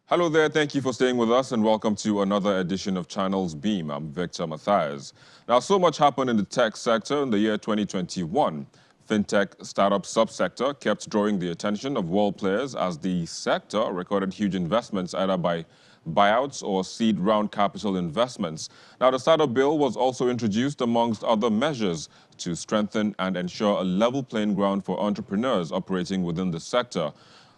Hello there, thank you for staying with us and welcome to another edition of Channels Beam. I'm Victor Matthias. Now, so much happened in the tech sector in the year 2021. Fintech startup subsector kept drawing the attention of world players as the sector recorded huge investments either by buyouts or seed round capital investments. Now, the startup bill was also introduced amongst other measures to strengthen and ensure a level playing ground for entrepreneurs operating within the sector.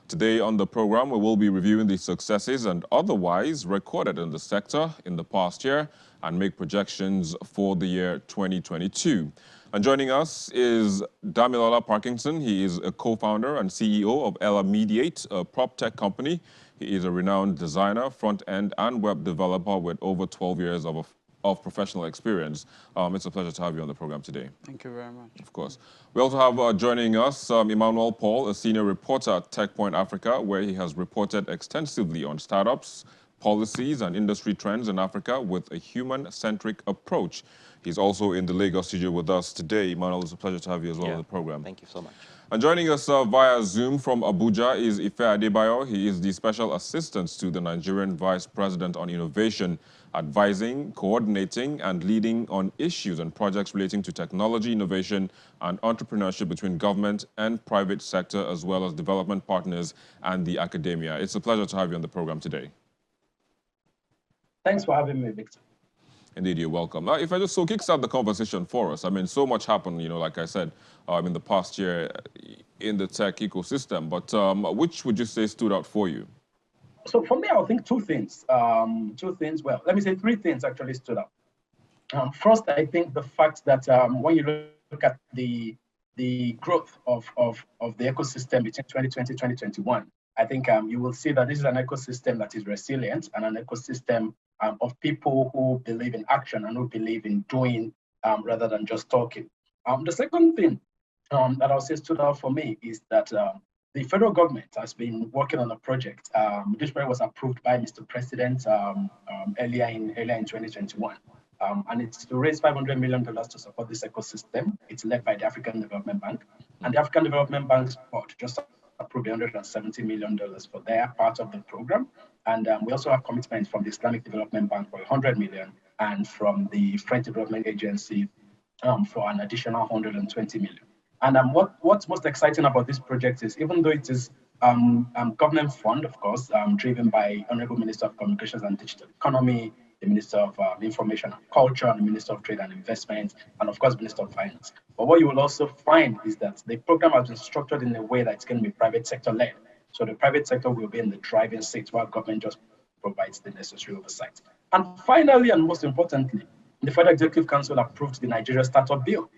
Today on the program, we will be reviewing the successes and otherwise recorded in the sector in the past year and make projections for the year 2022. And joining us is Damilola Parkinson. He is a co-founder and CEO of Ella Mediate, a Proptech company. He is a renowned designer, front-end and web developer with over 12 years of professional experience. It's a pleasure to have you on the program today. Thank you very much. Of course. We also have joining us Emmanuel Paul, a senior reporter at TechPoint Africa, where he has reported extensively on startups, policies, and industry trends in Africa with a human-centric approach. He's also in the Lagos studio with us today. Emmanuel, it's a pleasure to have you as well on the program. Thank you so much. And joining us via Zoom from Abuja is Ife Adebayo. He is the special assistant to the Nigerian Vice President on Innovation, advising, coordinating, and leading on issues and projects relating to technology, innovation, and entrepreneurship between government and private sector, as well as development partners and the academia. It's a pleasure to have you on the program today. Thanks for having me, Victor. Indeed, you're welcome. Now, if I just kickstart the conversation for us, I mean, so much happened, like I said, in the past year in the tech ecosystem, but which would you say stood out for you? So for me, I think two things. Well, let me say three things actually stood out. First, I think the fact that when you look at the growth of the ecosystem between 2020 and 2021, I think you will see that this is an ecosystem that is resilient and an ecosystem of people who believe in action and who believe in doing rather than just talking. The second thing that I'll say stood out for me is that the federal government has been working on a project. This project was approved by Mr. President earlier in 2021. And it's to raise $500 million to support this ecosystem. It's led by the African Development Bank. And the African Development Bank's board just approved $170 million for their part of the program. And we also have commitments from the Islamic Development Bank for $100 million and from the French Development Agency for an additional $120 million. And what's most exciting about this project is, even though it is government fund, of course, driven by Honorable Minister of Communications and Digital Economy, the Minister of Information and Culture, and the Minister of Trade and Investment, and of course, Minister of Finance. But what you will also find is that the program has been structured in a way that it's going to be private sector led. So the private sector will be in the driving seat while government just provides the necessary oversight. And finally, and most importantly, the Federal Executive Council approved the Nigeria Startup Bill,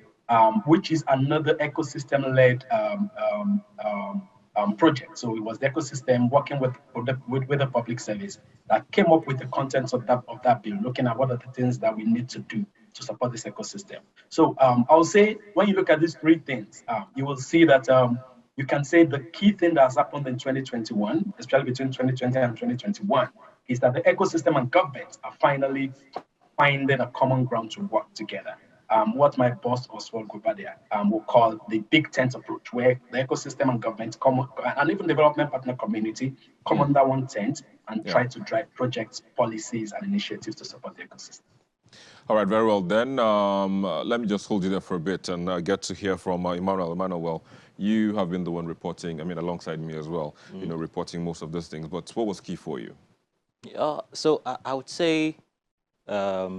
which is another ecosystem-led project. So it was the ecosystem working with the public service that came up with the contents of that bill, looking at what are the things that we need to do to support this ecosystem. So I'll say, when you look at these three things, you will see that you can say the key thing that has happened in 2021, especially between 2020 and 2021, is that the ecosystem and government are finally finding a common ground to work together. What my boss Oswald Gubadia will call the big tent approach, where the ecosystem and government and even development partner community come under one tent and try to drive projects, policies, and initiatives to support the ecosystem. All right, very well then. Let me just hold you there for a bit and get to hear from Emmanuel. Emmanuel, you have been the one reporting, alongside me as well, reporting most of these things. But what was key for you? So I would say the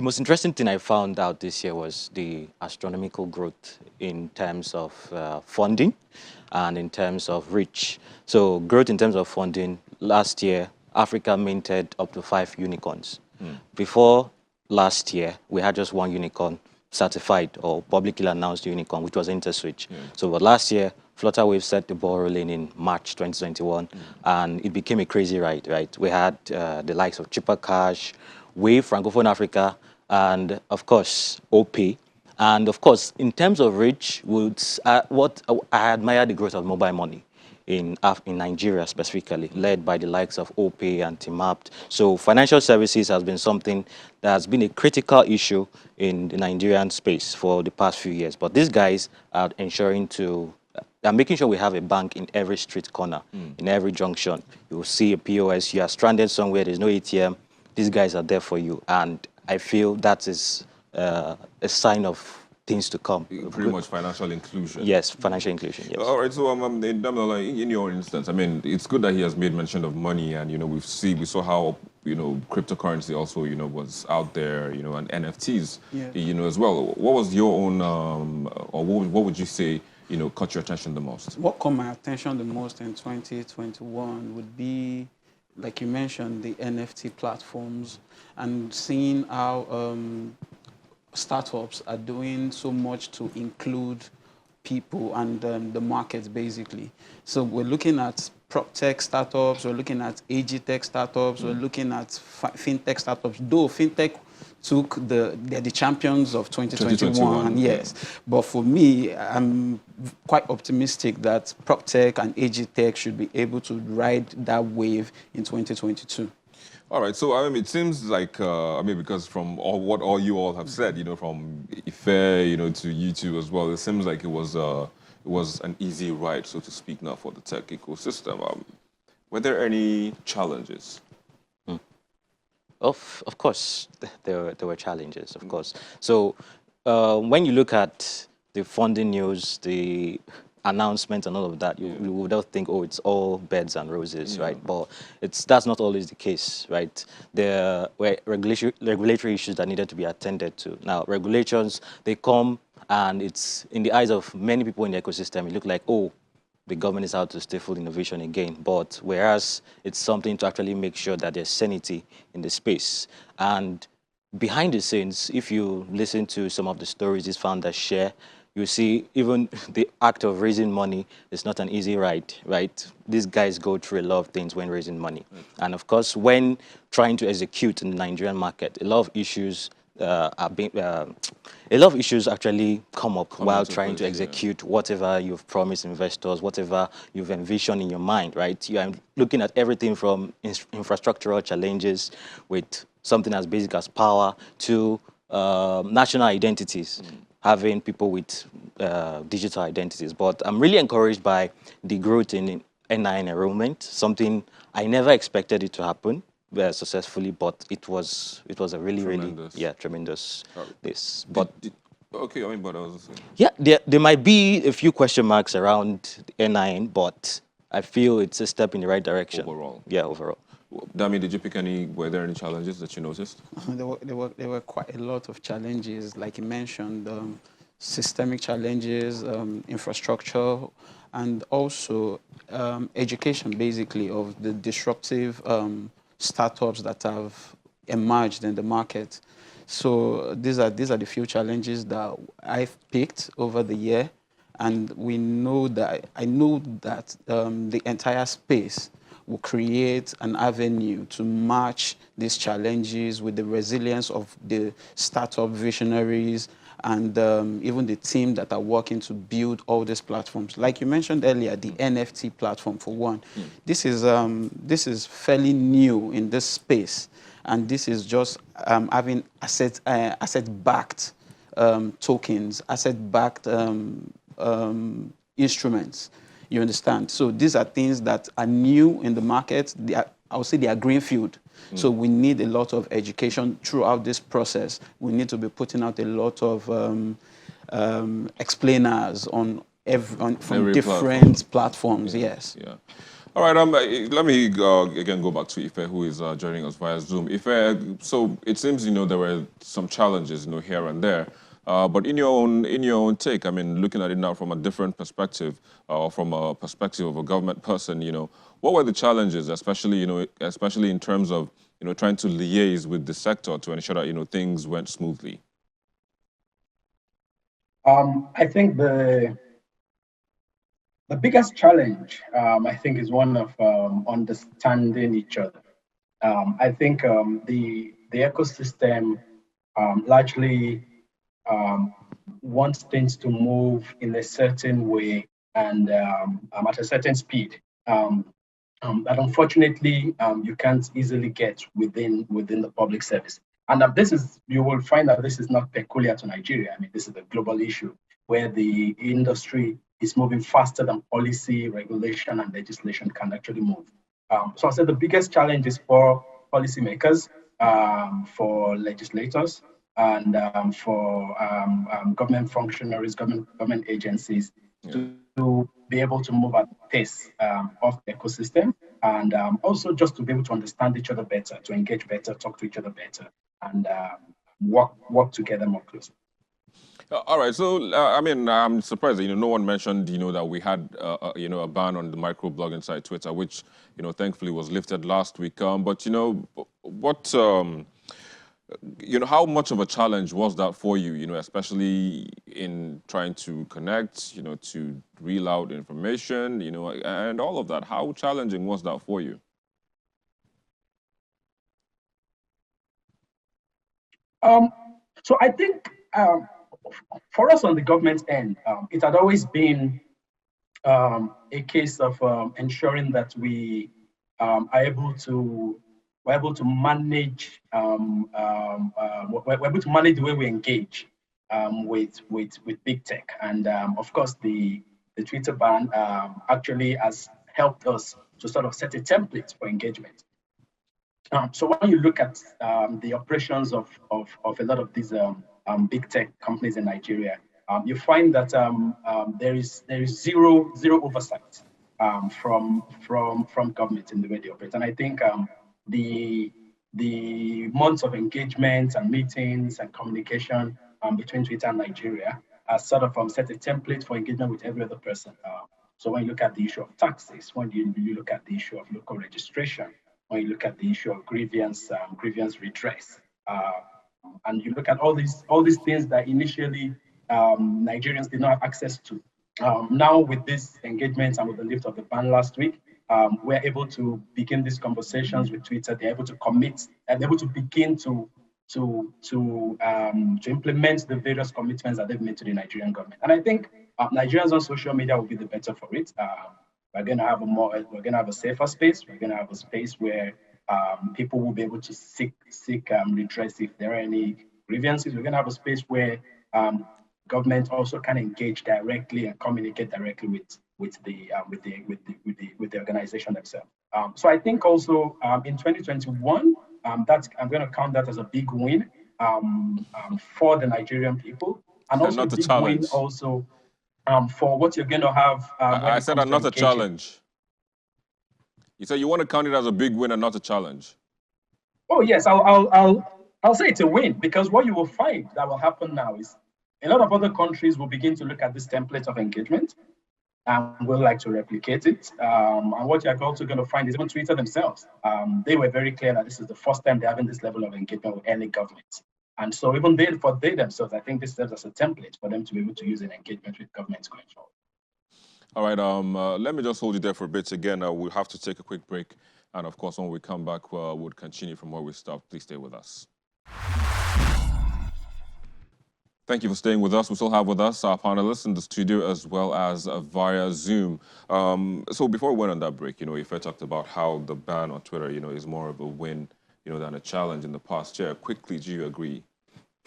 most interesting thing I found out this year was the astronomical growth in terms of funding and in terms of reach. So growth in terms of funding, last year, Africa minted up to 5 unicorns. Before last year, we had just 1 unicorn certified or publicly announced unicorn, which was InterSwitch. So but last year, Flutterwave set the ball rolling in March 2021, and it became a crazy ride, right? We had the likes of Chipper Cash, Wave, Francophone Africa, and of course, OP. And of course, in terms of reach, what I admire the growth of mobile money in Nigeria specifically, led by the likes of OP and Timapt. So financial services has been something that has been a critical issue in the Nigerian space for the past few years. But these guys are ensuring to making sure we have a bank in every street corner, in every junction. You will see a POS. You are stranded somewhere. There's no ATM. These guys are there for you, and I feel that is a sign of things to come. Pretty much financial inclusion. Yes, financial inclusion. Yes. All right. So, in your instance, I mean, it's good that he has made mention of money, and we saw how cryptocurrency also was out there, and NFTs, as well. What was your own, or what would you say, caught your attention the most? What caught my attention the most in 2021 would be, like you mentioned, the NFT platforms, and seeing how startups are doing so much to include people and the market, basically. So we're looking at Proptech startups, we're looking at AG-tech startups, we're looking at fintech startups. Though fintech took they're the champions of 2021, yes. But for me, I'm quite optimistic that Proptech and AG-tech should be able to ride that wave in 2022. All right, so I mean, it seems like because from all you all have said, from Ife, to YouTube as well, it seems like it was an easy ride, so to speak, now for the tech ecosystem. Were there any challenges? Of course, there were challenges, of course. So when you look at the funding news, the announcement and all of that, you would not think, oh, it's all beds and roses, right? But that's not always the case, right? There were regulatory issues that needed to be attended to. Now, regulations, they come, and it's in the eyes of many people in the ecosystem, it look like, oh, the government is out to stifle innovation again. But whereas it's something to actually make sure that there's sanity in the space. And behind the scenes, if you listen to some of the stories these founders share, you see even the act of raising money is not an easy ride, right? These guys go through a lot of things when raising money. And of course, when trying to execute in the Nigerian market, a lot of issues actually come up while trying to execute whatever you've promised investors, whatever you've envisioned in your mind, right? You are looking at everything from infrastructural challenges with something as basic as power to national identities, having people with digital identities. But I'm really encouraged by the growth in NIN enrollment, something I never expected it to happen successfully, but it was a really tremendous but okay, I mean, but I was saying, there might be a few question marks around the NIN, but I feel it's a step in the right direction overall. Dami, were there any challenges that you noticed? There were quite a lot of challenges, like you mentioned, systemic challenges, infrastructure, and also education, basically, of the disruptive startups that have emerged in the market. So these are the few challenges that I've picked over the year, and I know that the entire space will create an avenue to match these challenges with the resilience of the startup visionaries and even the team that are working to build all these platforms. Like you mentioned earlier, the NFT platform, for one. This is fairly new in this space, and this is just having asset-backed tokens, asset-backed instruments. You understand? So these are things that are new in the market. I would say they are greenfield. So we need a lot of education throughout this process. We need to be putting out a lot of explainers from different platforms. Yes. Yeah. All right. Let me again go back to Ife, who is joining us via Zoom. Ife, so it seems there were some challenges here and there. But in your own take, I mean, looking at it now from a different perspective, or from a perspective of a government person, what were the challenges, especially in terms of trying to liaise with the sector to ensure that things went smoothly? I think the biggest challenge, I think, is one of understanding each other. I think the ecosystem largely wants things to move in a certain way and at a certain speed. That unfortunately you can't easily get within the public service. And you will find that this is not peculiar to Nigeria. I mean, this is a global issue where the industry is moving faster than policy, regulation, and legislation can actually move. So I said the biggest challenge is for policymakers, for legislators, and for government functionaries, government agencies to be able to move at pace of the ecosystem, and also just to be able to understand each other better, to engage better, talk to each other better, and work together more closely. All right, so I mean, I'm surprised that no one mentioned that we had a ban on the microblogging site Twitter, which thankfully was lifted last week. But what how much of a challenge was that for you? Especially in trying to connect, to reel out information, and all of that. How challenging was that for you? So I think for us on the government end, it had always been a case of ensuring that we are able to manage we're able to manage the way we engage with big tech, and of course the Twitter ban actually has helped us to sort of set a template for engagement. So when you look at the operations of a lot of these big tech companies in Nigeria, you find that there is zero oversight from government in the way they operate. And I think the months of engagement and meetings and communication between Twitter and Nigeria has sort of set a template for engagement with every other person. So when you look at the issue of taxes, when you look at the issue of local registration, when you look at the issue of grievance redress, and you look at all these things that initially Nigerians did not have access to. Now with this engagement and with the lift of the ban last week, we're able to begin these conversations with Twitter. They're able to commit and able to begin to implement the various commitments that they've made to the Nigerian government. And I think Nigerians on social media will be the better for it. We're going to have a safer space. We're going to have a space where people will be able to seek redress if there are any grievances. We're going to have a space where government also can engage directly and communicate directly with the organization themselves. So I think also in 2021, I'm going to count that as a big win for the Nigerian people, and also not a big challenge. win also for what you're going to have. I said not a challenge. You said you want to count it as a big win and not a challenge. Oh yes, I'll say it's a win, because what you will find that will happen now is a lot of other countries will begin to look at this template of engagement and will like to replicate it. And what you're also going to find is even Twitter themselves. They were very clear that this is the first time they're having this level of engagement with any government. And so even they themselves, I think this serves as a template for them to be able to use in engagement with governments going forward. All right, let me just hold you there for a bit. Again, we'll have to take a quick break. And of course, when we come back, we'll continue from where we stopped. Please stay with us. Thank you for staying with us. We still have with us our panelists in the studio as well as via Zoom. So before we went on that break, Ife talked about how the ban on Twitter, is more of a win, than a challenge in the past year. Quickly, do you agree?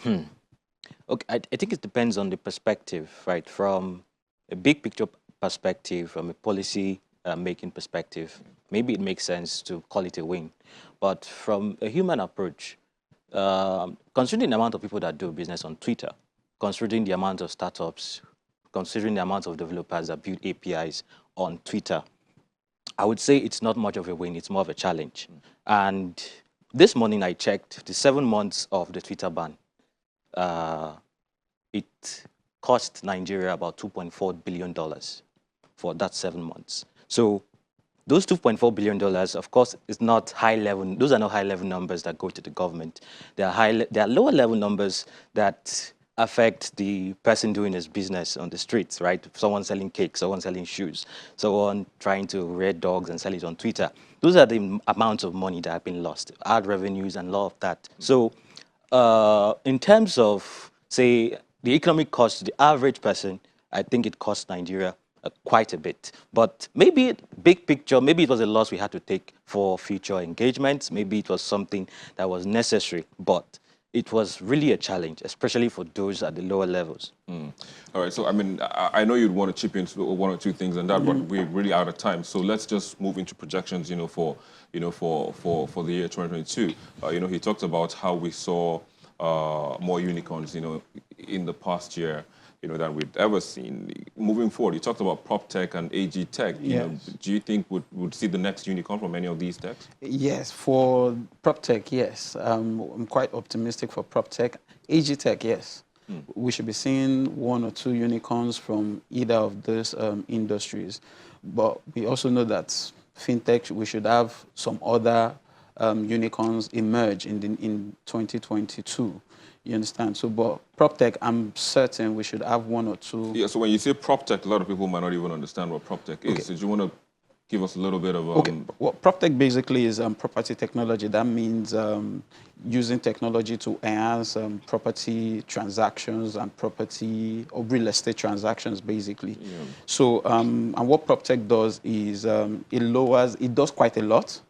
Okay, I think it depends on the perspective, right? From a big picture perspective, from a policy making perspective, maybe it makes sense to call it a win. But from a human approach, considering the amount of people that do business on Twitter, considering the amount of startups, considering the amount of developers that build APIs on Twitter, I would say it's not much of a win, it's more of a challenge. And this morning I checked the 7 months of the Twitter ban. It cost Nigeria about $2.4 billion for that 7 months. So those $2.4 billion, of course, is not high level. Those are not high level numbers that go to the government. They are lower level numbers that affect the person doing his business on the streets, right? Someone selling cake, someone selling shoes, someone trying to rear dogs and sell it on Twitter. Those are the amounts of money that have been lost, ad revenues and all of that. So in terms of, say, the economic cost to the average person, I think it cost Nigeria quite a bit. But maybe big picture, maybe it was a loss we had to take for future engagements. Maybe it was something that was necessary. But it was really a challenge, especially for those at the lower levels. All right, so I mean, I know you'd want to chip in one or two things on that, but we're really out of time. So let's just move into projections, for the year 2022. He talked about how we saw more unicorns, in the past year, than we'd ever seen. Moving forward, you talked about Proptech and AG Tech. Do you think would see the next unicorn from any of these techs? Yes, for Proptech, yes. I'm quite optimistic for Proptech. AG Tech, yes. We should be seeing one or two unicorns from either of those industries. But we also know that fintech, we should have some other unicorns emerge in 2022. You understand? So, but PropTech, I'm certain we should have one or two. Yeah, so when you say PropTech, a lot of people might not even understand what PropTech is. Okay. So do you want to give us a little bit of... Okay, well, PropTech basically is property technology. That means using technology to enhance property transactions and property or real estate transactions, basically. Yeah. So, and what PropTech does is it does quite a lot.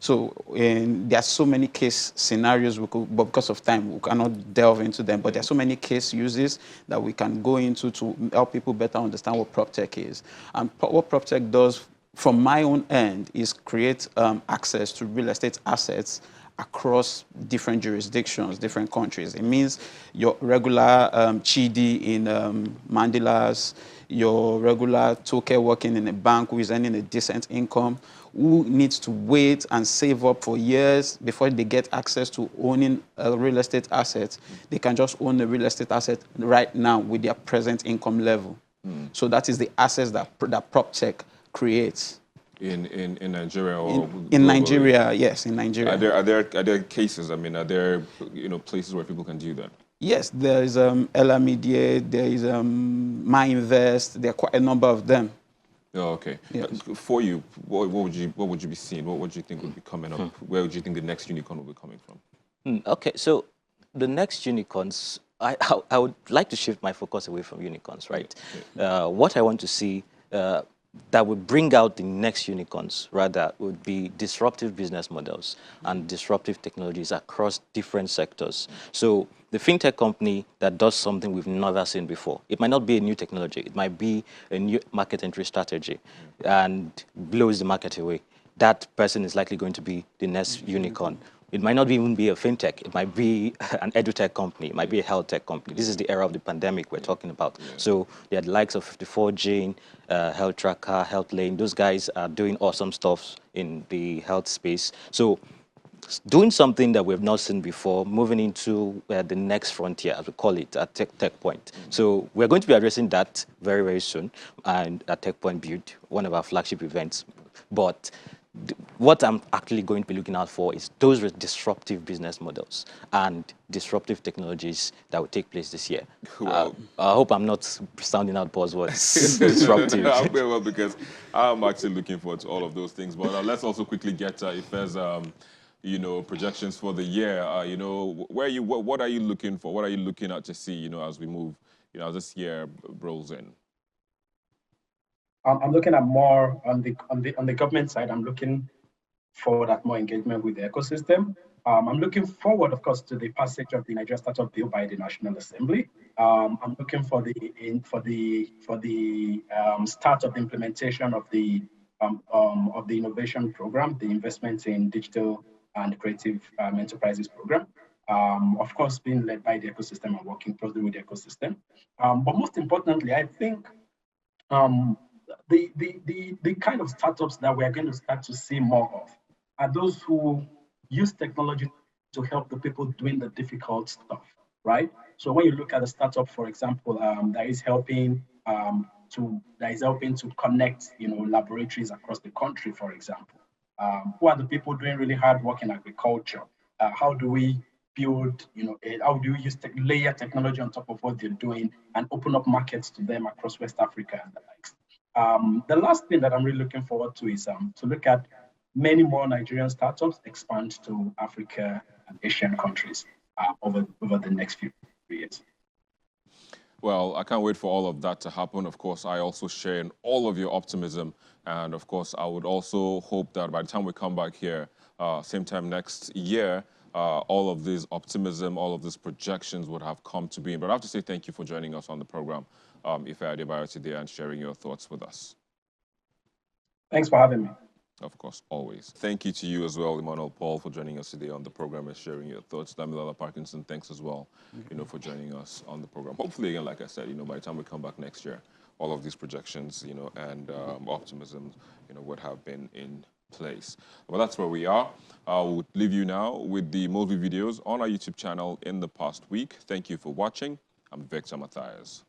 So there are so many case scenarios, but because of time, we cannot delve into them. But there are so many case uses that we can go into to help people better understand what PropTech is. And what PropTech does, from my own end, is create access to real estate assets across different jurisdictions, different countries. It means your regular Chidi in Mandilas, your regular Toke working in a bank who is earning a decent income, who needs to wait and save up for years before they get access to owning a real estate asset. They can just own a real estate asset right now with their present income level. So that is the assets that PropTech creates. In Nigeria or in Nigeria, yes, in Nigeria. Are there cases? I mean, are there places where people can do that? Yes, there is Ella Media, there is My Invest. There are quite a number of them. Oh, okay. Yes. For you, what would you be seeing? What would you think would be coming up? Where would you think the next unicorn will be coming from? Okay, so the next unicorns, I would like to shift my focus away from unicorns, right? What I want to see that would bring out the next unicorns, rather, would be disruptive business models and disruptive technologies across different sectors. So the fintech company that does something we've never seen before, it might not be a new technology, it might be a new market entry strategy and blows the market away. That person is likely going to be the next unicorn. It might not even be a fintech. It might be an edutech company. It might be a health tech company. This is the era of the pandemic we're talking about. So they are the likes of 54 Gene, Health Tracker, Health Lane. Those guys are doing awesome stuff in the health space. So doing something that we've not seen before, moving into the next frontier, as we call it, at Tech Point. So we're going to be addressing that very, very soon, and at Tech Point Build, one of our flagship events. But what I'm actually going to be looking out for is those disruptive business models and disruptive technologies that will take place this year. Well, I hope I'm not sounding out buzzwords. Disruptive. Well, because I'm actually looking forward to all of those things. But let's also quickly get if there's projections for the year. What are you looking for? What are you looking at to see? As we move, as this year rolls in. I'm looking at more on the government side. I'm looking forward at more engagement with the ecosystem. I'm looking forward, of course, to the passage of the Nigeria Startup Bill by the National Assembly. I'm looking for the start of the implementation of the innovation program, the investments in digital and creative enterprises program. Of course, being led by the ecosystem and working closely with the ecosystem. But most importantly, I think the kind of startups that we're going to start to see more of are those who use technology to help the people doing the difficult stuff, right? So when you look at a startup, for example, that is helping to connect, laboratories across the country, for example, who are the people doing really hard work in agriculture? How do we build, how do we layer technology on top of what they're doing and open up markets to them across West Africa and the likes? The last thing that I'm really looking forward to is to look at many more Nigerian startups expand to Africa and Asian countries over the next few years. Well, I can't wait for all of that to happen. Of course, I also share in all of your optimism. And of course, I would also hope that by the time we come back here, same time next year, all of this optimism, all of these projections would have come to be. But I have to say thank you for joining us on the program, Ife Adebayo, today and sharing your thoughts with us. Thanks for having me. Of course, always. Thank you to you as well, Emmanuel Paul, for joining us today on the program and sharing your thoughts. Damilala Parkinson, thanks as well, for joining us on the program. Hopefully, again, like I said, by the time we come back next year, all of these projections, and optimism, would have been in place. Well, that's where we are. I will leave you now with the movie videos on our YouTube channel in the past week. Thank you for watching. I'm Victor Matthias.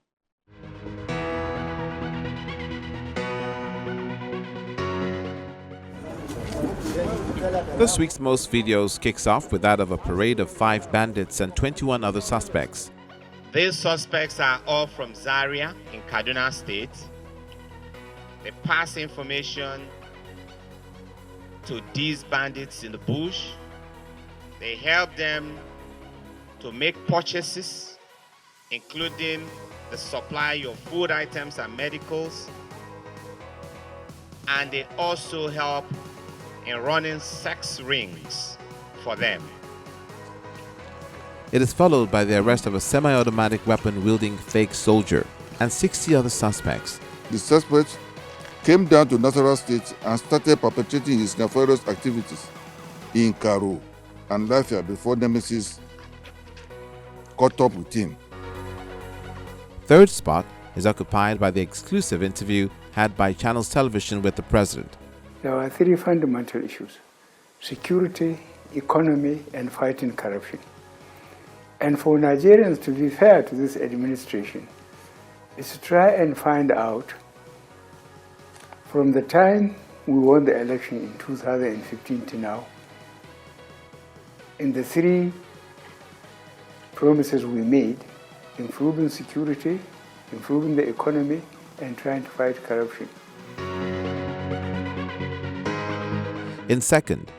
This week's Most Videos kicks off with that of a parade of 5 bandits and 21 other suspects. These suspects are all from Zaria in Kaduna State. They pass information to these bandits in the bush. They help them to make purchases, including the supply of food items and medicals. And they also help in running sex rings for them. It is followed by the arrest of a semi-automatic weapon-wielding fake soldier and 60 other suspects. The suspect came down to Nasarawa State and started perpetrating his nefarious activities in Karo and Lafia before Nemesis caught up with him. Third spot is occupied by the exclusive interview had by Channels Television with the president. There are 3 fundamental issues: security, economy, and fighting corruption. And for Nigerians to be fair to this administration is to try and find out, from the time we won the election in 2015 to now, in the 3 promises we made: improving security, improving the economy, and trying to fight corruption. In second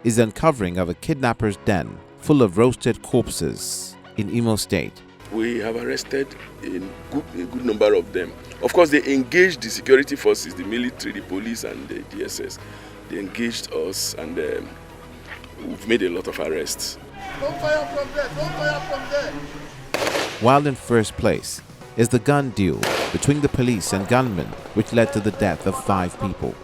is the uncovering of a kidnapper's den full of roasted corpses in Imo State. We have arrested a good number of them. Of course, they engaged the security forces, the military, the police, and the DSS. They engaged us, and we've made a lot of arrests. Don't fire from there! Don't fire from there! While in first place is the gun deal between the police and gunmen, which led to the death of 5 people.